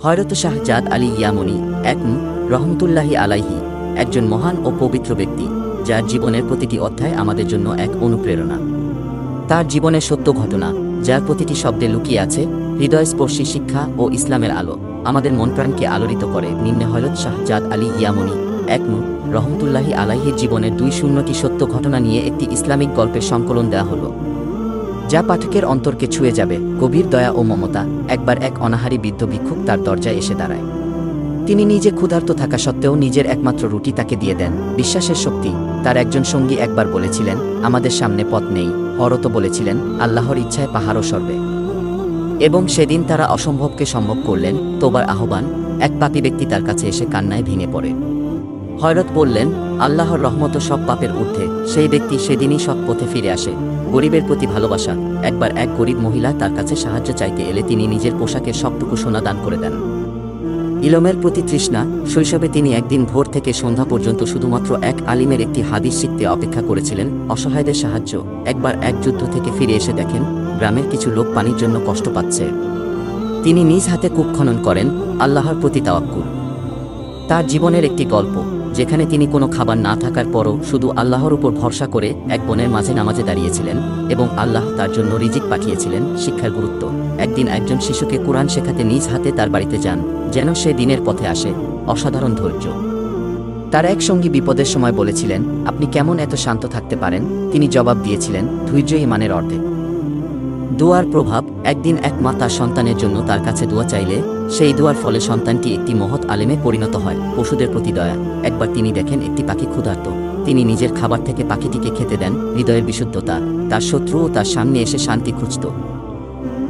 হযরত শাহজাদ আলী ইয়ামনি রহমতুল্লাহি আলাইহি একজন মহান ও পবিত্র ব্যক্তি, যার জীবনের প্রতিটি অধ্যায় আমাদের জন্য এক অনুপ্রেরণা। তার জীবনের সত্য ঘটনা, যার প্রতিটি শব্দে লুকিয়ে আছে হৃদয়স্পর্শী শিক্ষা ও ইসলামের আলো, আমাদের মন প্রাণকে আলোড়িত করে। নিম্নে হযরত শাহজাদ আলী ইয়ামনি রহমতুল্লাহি আলাইহির জীবনের 200টি সত্য ঘটনা নিয়ে একটি ইসলামিক গল্পের সংকলন দেওয়া হলো, যা পাঠকের অন্তরকে ছুঁয়ে যাবে। গভীর দয়া ও মমতা। একবার এক অনাহারী বৃদ্ধ ভিক্ষুক তার দরজায় এসে দাঁড়ায়। তিনি নিজে ক্ষুধার্ত থাকা সত্ত্বেও নিজের একমাত্র রুটি তাকে দিয়ে দেন। বিশ্বাসের শক্তি। তার একজন সঙ্গী একবার বলেছিলেন, আমাদের সামনে পথ নেই। হযরত বলেছিলেন, আল্লাহর ইচ্ছায় পাহাড়ও সরবে। এবং সেদিন তারা অসম্ভবকে সম্ভব করলেন। তোবার আহ্বান। এক পাপী ব্যক্তি তার কাছে এসে কান্নায় ভেঙে পড়ে। হযরত বললেন, আল্লাহর রহমত সব পাপের ঊর্ধ্বে। সেই ব্যক্তি সেদিনই সৎ পথে ফিরে আসে। গরিবের প্রতি ভালোবাসা। একবার এক গরিব মহিলা তার কাছে সাহায্য চাইতে এলে তিনি নিজের পোশাকের সবটুকু সোনা দান করে দেন। ইলমের প্রতি তৃষ্ণা। শৈশবে তিনি একদিন ভোর থেকে সন্ধ্যা পর্যন্ত শুধুমাত্র এক আলিমের একটি হাদিস শিখতে অপেক্ষা করেছিলেন। অসহায়দের সাহায্য। একবার এক যুদ্ধ থেকে ফিরে এসে দেখেন গ্রামের কিছু লোক পানির জন্য কষ্ট পাচ্ছে। তিনি নিজ হাতে কূপ খনন করেন। আল্লাহর প্রতি তাওয়াক্কুল। তার জীবনের একটি গল্প, যেখানে তিনি কোনো খাবার না থাকার পরও শুধু আল্লাহর উপর ভরসা করে এক বনের মাঝে নামাজে দাঁড়িয়েছিলেন এবং আল্লাহ তার জন্য রিজিক পাঠিয়েছিলেন। শিক্ষার গুরুত্ব। একদিন একজন শিশুকে কোরআন শেখাতে নিজ হাতে তার বাড়িতে যান, যেন সে দিনের পথে আসে। অসাধারণ ধৈর্য। তার এক সঙ্গী বিপদের সময় বলেছিলেন, আপনি কেমন এত শান্ত থাকতে পারেন? তিনি জবাব দিয়েছিলেন, ধৈর্য ঈমানের অর্ধেক। দোয়ার প্রভাব। একদিন এক মা তার সন্তানের জন্য তার কাছে দোয়া চাইলে সেই দোয়ার ফলে সন্তানটি একটি মহৎ আলেমে পরিণত হয়। পশুদের প্রতি দয়া। একবার তিনি দেখেন একটি পাখি ক্ষুধার্ত। তিনি নিজের খাবার থেকে পাখিটিকে খেতে দেন। হৃদয়ের বিশুদ্ধতা। তার শত্রুও তার সামনে এসে শান্তি খুঁজত।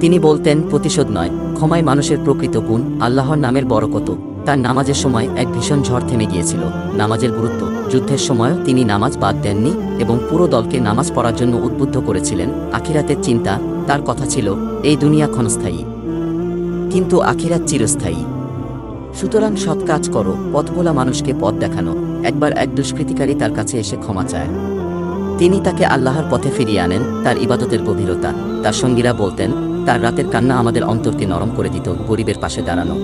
তিনি বলতেন, প্রতিশোধ নয়, ক্ষমাই মানুষের প্রকৃত গুণ। আল্লাহর নামের বরকত। তার নামাজের সময় এক ভীষণ ঝড় থেমে গিয়েছিল। নামাজের গুরুত্ব। যুদ্ধের সময়ও তিনি নামাজ বাদ দেননি এবং পুরো দলকে নামাজ পড়ার জন্য উদ্বুদ্ধ করেছিলেন। আখিরাতের চিন্তা। তার কথা ছিল, এই দুনিয়া ক্ষণস্থায়ী, কিন্তু আখিরাত চিরস্থায়ী। সুতরাং সৎ কাজ করো। পথ ভোলা মানুষকে পথ দেখানো। একবার এক দুষ্কৃতিকারী তার কাছে এসে ক্ষমা চায়। তিনি তাকে আল্লাহর পথে ফিরিয়ে আনেন। তার ইবাদতের গভীরতা। তার সঙ্গীরা বলতেন, তার রাতের কান্না আমাদের অন্তরকে নরম করে দিত। গরিবের পাশে দাঁড়ানো।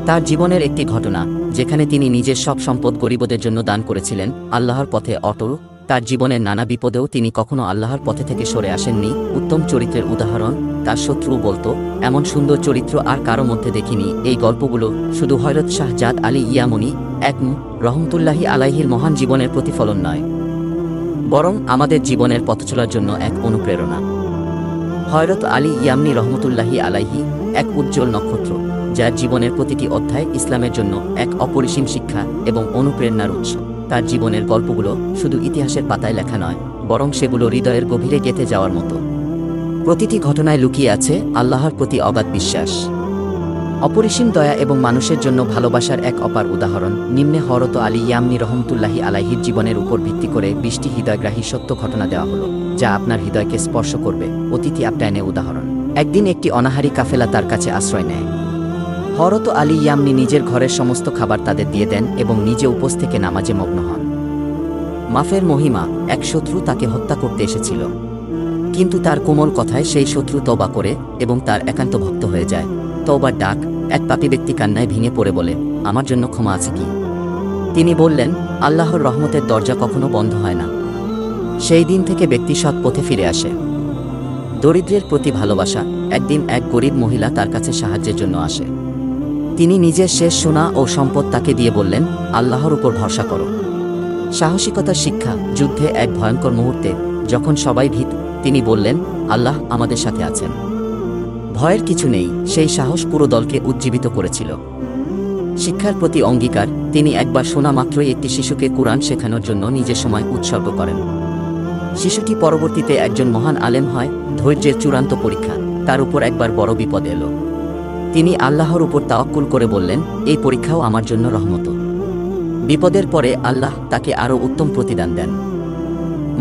তার জীবনের একটি ঘটনা, যেখানে তিনি নিজের সব সম্পদ গরিবদের জন্য দান করেছিলেন। আল্লাহর পথে অটল। তার জীবনের নানা বিপদেও তিনি কখনো আল্লাহর পথে থেকে সরে আসেননি। উত্তম চরিত্রের উদাহরণ। তার শত্রু বলতো, এমন সুন্দর চরিত্র আর কারো মধ্যে দেখিনি। এই গল্পগুলো শুধু হযরত শাহজাদ আলী ইয়ামনি রহমতুল্লাহি আলাইহির মহান জীবনের প্রতিফলন নয়, বরং আমাদের জীবনের পথ চলার জন্য এক অনুপ্রেরণা। হযরত আলী ইয়ামনি রহমতুল্লাহি আলাইহি এক উজ্জ্বল নক্ষত্র, যার জীবনের প্রতিটি অধ্যায় ইসলামের জন্য এক অপরিসীম শিক্ষা এবং অনুপ্রেরণার উৎস। তার জীবনের গল্পগুলো শুধু ইতিহাসের পাতায় লেখা নয়, বরং সেগুলো হৃদয়ের গভীরে গেঁথে যাওয়ার মতো। প্রতিটি ঘটনায় লুকিয়ে আছে আল্লাহর প্রতি অগাধ বিশ্বাস, অপরিসীম দয়া এবং মানুষের জন্য ভালোবাসার এক অপার উদাহরণ। নিম্নে হযরত আলী ইয়ামনি রহমতুল্লাহি আলাইহির জীবনের উপর ভিত্তি করে 20টি হৃদয়গ্রাহী সত্য ঘটনা দেওয়া হলো, যা আপনার হৃদয়কে স্পর্শ করবে। অতিথি আপ্যায়নে উদাহরণ। একদিন একটি অনাহারী কাফেলা তার কাছে আশ্রয় নেয়। হযরত আলী ইয়ামনি নিজের ঘরের সমস্ত খাবার তাদের দিয়ে দেন এবং নিজে উপোস থেকে নামাজে মগ্ন হন। মাফের মহিমা। এক শত্রু তাকে হত্যা করতে এসেছিল, কিন্তু তার কোমল কথায় সেই শত্রু তওবা করে এবং তার একান্ত ভক্ত হয়ে যায়। তওবার ডাক। এক পাপী ব্যক্তি কান্নায় ভেঙে পড়ে বলে, আমার জন্য ক্ষমা আছে কি? তিনি বললেন, আল্লাহর রহমতের দরজা কখনো বন্ধ হয় না। সেই দিন থেকে ব্যক্তি সৎ পথে ফিরে আসে। দরিদ্রের প্রতি ভালোবাসা। একদিন এক গরিব মহিলা তার কাছে সাহায্যের জন্য আসে। তিনি নিজের শেষ সোনা ও সম্পদ তাকে দিয়ে বললেন, আল্লাহর উপর ভরসা করো। সাহসিকতার শিক্ষা। যুদ্ধে এক ভয়ঙ্কর মুহূর্তে যখন সবাই ভীত, তিনি বললেন, আল্লাহ আমাদের সাথে আছেন, ভয়ের কিছু নেই। সেই সাহস পুরো দলকে উজ্জীবিত করেছিল। শিক্ষার প্রতি অঙ্গীকার। তিনি একবার শোনা মাত্রই একটি শিশুকে কুরআন শেখানোর জন্য নিজের সময় উৎসর্গ করেন। শিশুটি পরবর্তীতে একজন মহান আলেম হয়। ধৈর্যের চূড়ান্ত পরীক্ষা। তার উপর একবার বড় বিপদ এলো। তিনি আল্লাহর উপর তাওয়াক্কুল করে বললেন, এই পরীক্ষাও আমার জন্য রহমত। বিপদের পরে আল্লাহ তাকে আরও উত্তম প্রতিদান দেন।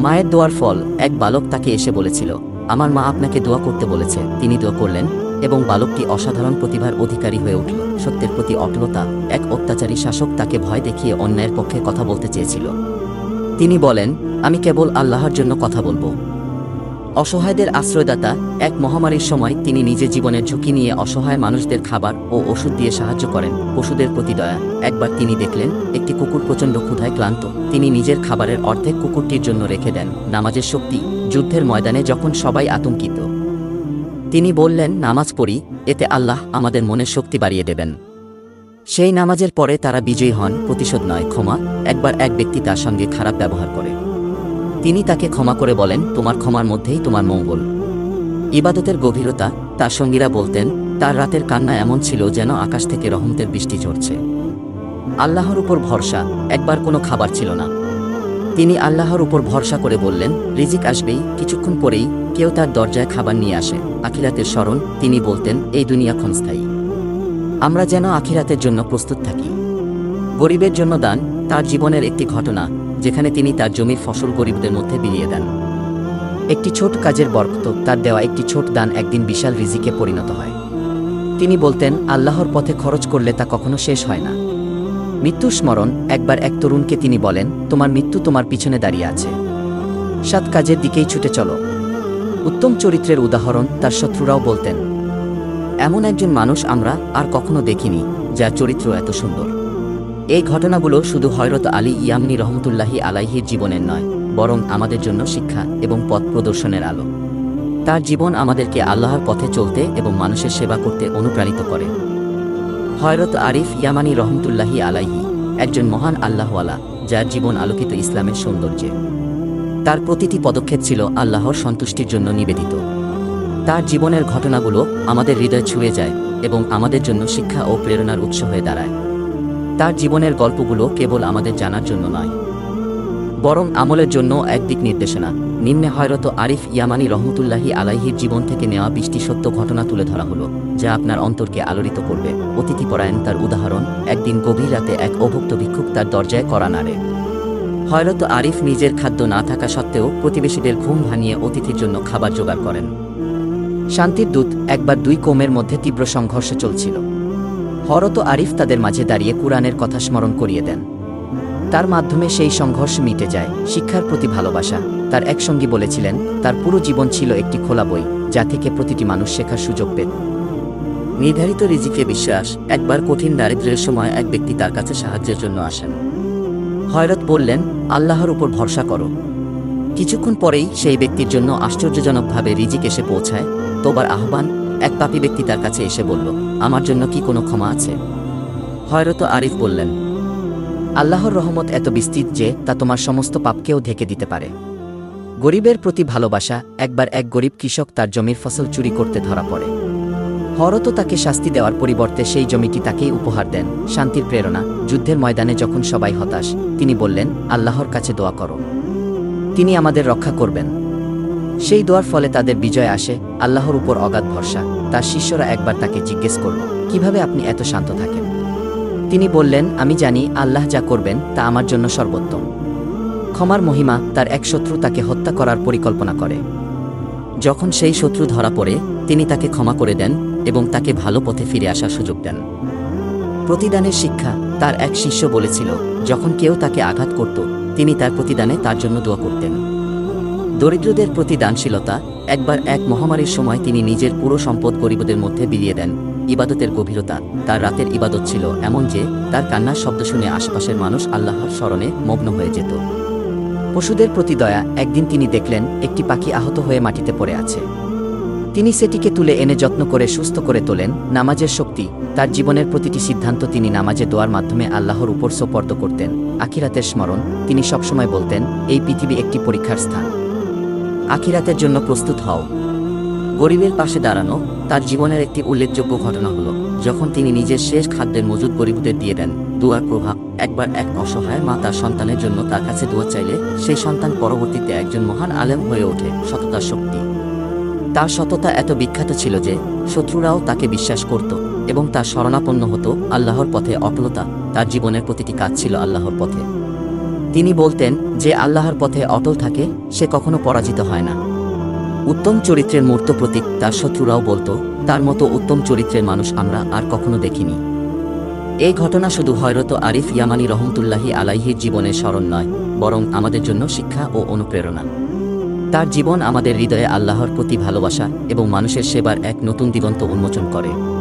মায়ের দোয়ার ফল। এক বালক তাকে এসে বলেছিল, আমার মা আপনাকে দোয়া করতে বলেছে। তিনি দোয়া করলেন এবং বালকটি অসাধারণ প্রতিভার অধিকারী হয়ে উঠল। সত্যের প্রতি অটলতা। এক অত্যাচারী শাসক তাকে ভয় দেখিয়ে অন্যায়ের পক্ষে কথা বলতে চেয়েছিল। তিনি বলেন, আমি কেবল আল্লাহর জন্য কথা বলবো। অসহায়দের আশ্রয়দাতা। এক মহামারীর সময় তিনি নিজে জীবনের ঝুঁকি নিয়ে অসহায় মানুষদের খাবার ও ওষুধ দিয়ে সাহায্য করেন। পশুদের প্রতি দয়া। একবার তিনি দেখলেন একটি কুকুর প্রচণ্ড ক্ষুধায় ক্লান্ত। তিনি নিজের খাবারের অর্ধেক কুকুরটির জন্য রেখে দেন। নামাজের শক্তি। যুদ্ধের ময়দানে যখন সবাই আতঙ্কিত, তিনি বললেন, নামাজ পড়ি, এতে আল্লাহ আমাদের মনের শক্তি বাড়িয়ে দেবেন। সেই নামাজের পরে তারা বিজয়ী হন। প্রতিশোধ নয়, ক্ষমা। একবার এক ব্যক্তি তার সঙ্গে খারাপ ব্যবহার করে। তিনি তাকে ক্ষমা করে বলেন, তোমার ক্ষমার মধ্যেই তোমার মঙ্গল। ইবাদতের গভীরতা। তার সঙ্গীরা বলতেন, তার রাতের কান্না এমন ছিল যেন আকাশ থেকে রহমতের বৃষ্টি ঝরছে। আল্লাহর উপর ভরসা। একবার কোনো খাবার ছিল না। তিনি আল্লাহর উপর ভরসা করে বললেন, রিজিক আসবেই। কিছুক্ষণ পরেই কেউ তার দরজায় খাবার নিয়ে আসে। আখিরাতের স্মরণ। তিনি বলতেন, এই দুনিয়া ক্ষণস্থায়ী, আমরা যেন আখিরাতের জন্য প্রস্তুত থাকি। গরিবের জন্য দান। তার জীবনের একটি ঘটনা যেখানে তিনি তার জমির ফসল গরিবদের মধ্যে বিলিয়ে দেন। একটি ছোট কাজের বরকত। তার দেওয়া একটি ছোট দান একদিন বিশাল রিজিকে পরিণত হয়। তিনি বলতেন, আল্লাহর পথে খরচ করলে তা কখনো শেষ হয় না। মৃত্যুর স্মরণ। একবার এক তরুণকে তিনি বলেন, তোমার মৃত্যু তোমার পিছনে দাঁড়িয়ে আছে, সৎ কাজের দিকেই ছুটে চলো। উত্তম চরিত্রের উদাহরণ। তার শত্রুরাও বলতেন, এমন একজন মানুষ আমরা আর কখনো দেখিনি, যার চরিত্র এত সুন্দর। এই ঘটনাগুলো শুধু হযরত আলী ইয়ামনি রহমতুল্লাহি আলাইহির জীবনের নয়, বরং আমাদের জন্য শিক্ষা এবং পথ প্রদর্শনের আলো। তার জীবন আমাদেরকে আল্লাহর পথে চলতে এবং মানুষের সেবা করতে অনুপ্রাণিত করে। হযরত আরিফ ইয়ামানি রহমতুল্লাহি আলাইহি একজন মহান আল্লাহওয়ালা, যার জীবন আলোকিত ইসলামের সৌন্দর্যে। তার প্রতিটি পদক্ষেপ ছিল আল্লাহর সন্তুষ্টির জন্য নিবেদিত। তার জীবনের ঘটনাগুলো আমাদের হৃদয় ছুঁয়ে যায় এবং আমাদের জন্য শিক্ষা ও প্রেরণার উৎস হয়ে দাঁড়ায়। তার জীবনের গল্পগুলো কেবল আমাদের জানার জন্য নয়, বরং আমলের জন্য এক দিক নির্দেশনা। নিম্নে হযরত আরিফ ইয়ামানি রহমতুল্লাহি আলাইহির জীবন থেকে নেওয়া 20টি সত্য ঘটনা তুলে ধরা হলো, যা আপনার অন্তরকে আলোড়িত করবে। অতিথিপরায়ণ। তার উদাহরণ। একদিন গভীর রাতে এক অভুক্ত ভিক্ষুক তার দরজায় কড়া নাড়ে। হযরত আরিফ নিজের খাদ্য না থাকা সত্ত্বেও প্রতিবেশীদের ঘুম ভাঙিয়ে অতিথির জন্য খাবার জোগাড় করেন। শান্তির দূত। একবার দুই কওমের মধ্যে তীব্র সংঘর্ষ চলছিল। হযরত আরিফ তাদের মাঝে দাঁড়িয়ে কুরআনের কথা স্মরণ করিয়ে দেন। তার মাধ্যমে সেই সংঘর্ষ মিটে যায়। শিক্ষার প্রতি ভালোবাসা। তার এক সঙ্গী বলেছিলেন, তার পুরো জীবন ছিল একটি খোলা বই, যা থেকে প্রতিটি মানুষ শেখার সুযোগ পেত। নির্ধারিত রিজিকে বিশ্বাস। একবার কঠিন দারিদ্র্যের সময় এক ব্যক্তি তার কাছে সাহায্যের জন্য আসেন। হযরত বললেন, আল্লাহর উপর ভরসা করো। কিছুক্ষণ পরেই সেই ব্যক্তির জন্য আশ্চর্যজনকভাবে রিজিক এসে পৌঁছায়। তোবার আহ্বান। এক পাপী ব্যক্তি তার কাছে এসে বলল, আমার জন্য কি কোনো ক্ষমা আছে? হযরত আরিফ বললেন, আল্লাহর রহমত এত বিস্তৃত যে তা তোমার সমস্ত পাপকেও ঢেকে দিতে পারে। গরিবের প্রতি ভালোবাসা। একবার এক গরিব কৃষক তার জমির ফসল চুরি করতে ধরা পড়ে। হযরত তাকে শাস্তি দেওয়ার পরিবর্তে সেই জমিটি তাকেই উপহার দেন। শান্তির প্রেরণা। যুদ্ধের ময়দানে যখন সবাই হতাশ, তিনি বললেন, আল্লাহর কাছে দোয়া করো, তিনি আমাদের রক্ষা করবেন। সেই দোয়ার ফলে তাদের বিজয় আসে। আল্লাহর উপর অগাধ ভরসা। তার শিষ্যরা একবার তাকে জিজ্ঞেস করল, কিভাবে আপনি এত শান্ত থাকেন? তিনি বললেন, আমি জানি আল্লাহ যা করবেন তা আমার জন্য সর্বোত্তম। ক্ষমার মহিমা। তার এক শত্রু তাকে হত্যা করার পরিকল্পনা করে। যখন সেই শত্রু ধরা পড়ে, তিনি তাকে ক্ষমা করে দেন এবং তাকে ভালো পথে ফিরে আসার সুযোগ দেন। প্রতিদানের শিক্ষা। তার এক শিষ্য বলেছিল, যখন কেউ তাকে আঘাত করত, তিনি তার প্রতিদানে তার জন্য দোয়া করতেন। দরিদ্রদের প্রতি দানশীলতা। একবার এক মহামারীর সময় তিনি নিজের পুরো সম্পদ গরিবদের মধ্যে বিলিয়ে দেন। ইবাদতের গভীরতা। তার রাতের ইবাদত ছিল এমন যে তার কান্নার শব্দ শুনে আশেপাশের মানুষ আল্লাহর স্মরণে মগ্ন হয়ে যেত। পশুদের প্রতি দয়া। একদিন তিনি দেখলেন একটি পাখি আহত হয়ে মাটিতে পড়ে আছে। তিনি সেটিকে তুলে এনে যত্ন করে সুস্থ করে তোলেন। নামাজের শক্তি। তার জীবনের প্রতিটি সিদ্ধান্ত তিনি নামাজে দোয়ার মাধ্যমে আল্লাহর উপর সোপর্দ করতেন। আখিরাতের স্মরণ। তিনি সবসময় বলতেন, এই পৃথিবী একটি পরীক্ষার স্থান, আখিরাতের জন্য প্রস্তুত হও। গরিবের পাশে দাঁড়ানো। তার জীবনের একটি উল্লেখযোগ্য ঘটনা হলো যখন তিনি নিজের শেষ খাদ্যের মজুদ গরিবদের দিয়ে দেন। দোয়ার প্রভাব। একবার এক অসহায় মা তার সন্তানের জন্য তার কাছে দোয়া চাইলে সেই সন্তান পরবর্তীতে একজন মহান আলেম হয়ে ওঠে। সততার শক্তি। তার সততা এত বিখ্যাত ছিল যে শত্রুরাও তাকে বিশ্বাস করত এবং তার শরণাপন্ন হতো। আল্লাহর পথে অটলতা। তার জীবনের প্রতিটি কাজ ছিল আল্লাহর পথে। তিনি বলতেন, যে আল্লাহর পথে অটল থাকে সে কখনো পরাজিত হয় না। উত্তম চরিত্রের মূর্ত প্রতীক। তার শত্রুরাও বলতো, তার মতো উত্তম চরিত্রের মানুষ আমরা আর কখনো দেখিনি। এই ঘটনা শুধু হযরত আরিফ ইয়ামানি রহমতুল্লাহি আলাইহির জীবনের স্মরণ নয়, বরং আমাদের জন্য শিক্ষা ও অনুপ্রেরণা। তার জীবন আমাদের হৃদয়ে আল্লাহর প্রতি ভালোবাসা এবং মানুষের সেবার এক নতুন দিগন্ত উন্মোচন করে।